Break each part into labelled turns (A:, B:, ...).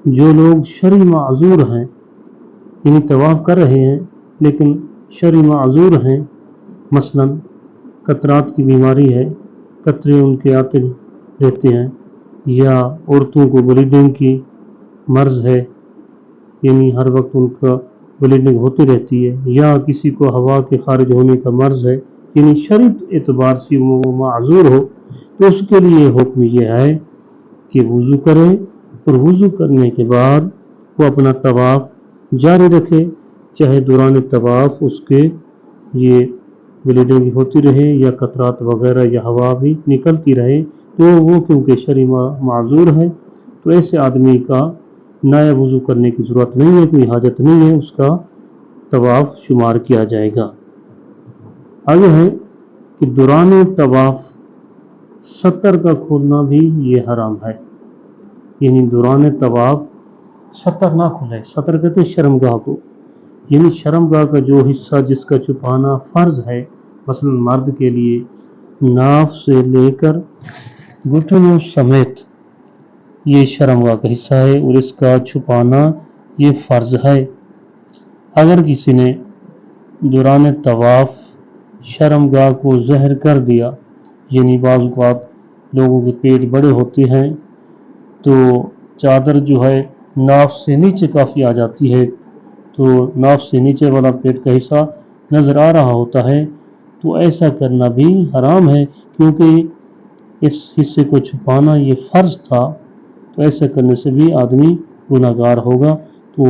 A: جو لوگ شرعی معذور ہیں، یعنی طواف کر رہے ہیں لیکن شرعی معذور ہیں، مثلا قطرات کی بیماری ہے، قطرے ان کے آتے رہتے ہیں، یا عورتوں کو بلیڈنگ کی مرض ہے، یعنی ہر وقت ان کا بلیڈنگ ہوتی رہتی ہے، یا کسی کو ہوا کے خارج ہونے کا مرض ہے، یعنی شرعی اعتبار سے وہ معذور ہو، تو اس کے لیے حکم یہ ہے کہ وضو کرے، اور وضو کرنے کے بعد وہ اپنا طواف جاری رکھے، چاہے دوران طواف اس کے یہ بلیڈنگ ہوتی رہے یا قطرات وغیرہ یا ہوا بھی نکلتی رہے، تو وہ کیونکہ شرعی معذور ہے تو ایسے آدمی کا نیا وضو کرنے کی ضرورت نہیں ہے، کوئی حاجت نہیں ہے، اس کا طواف شمار کیا جائے گا۔ آگے ہے کہ دوران طواف ستر کا کھولنا بھی یہ حرام ہے، یعنی دوران طواف ستر نہ کھلے، ستر کہتے ہیں شرمگاہ کو، یعنی شرمگاہ کا جو حصہ جس کا چھپانا فرض ہے، مثلا مرد کے لیے ناف سے لے کر گھٹنوں سمیت یہ شرمگاہ کا حصہ ہے اور اس کا چھپانا یہ فرض ہے۔ اگر کسی نے دوران طواف شرمگاہ کو ظاہر کر دیا، یعنی بعض اوقات لوگوں کے پیٹ بڑے ہوتے ہیں تو چادر جو ہے ناف سے نیچے کافی آ جاتی ہے، تو ناف سے نیچے والا پیٹ کا حصہ نظر آ رہا ہوتا ہے، تو ایسا کرنا بھی حرام ہے، کیونکہ اس حصے کو چھپانا یہ فرض تھا، تو ایسا کرنے سے بھی آدمی گناہگار ہوگا۔ تو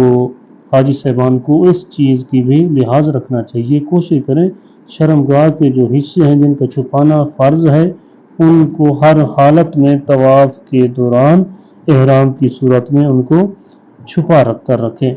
A: حاجی صاحبان کو اس چیز کی بھی لحاظ رکھنا چاہیے، کوشش کریں شرمگاہ کے جو حصے ہیں جن کا چھپانا فرض ہے ان کو ہر حالت میں طواف کے دوران احرام کی صورت میں ان کو چھپا کر رکھیں۔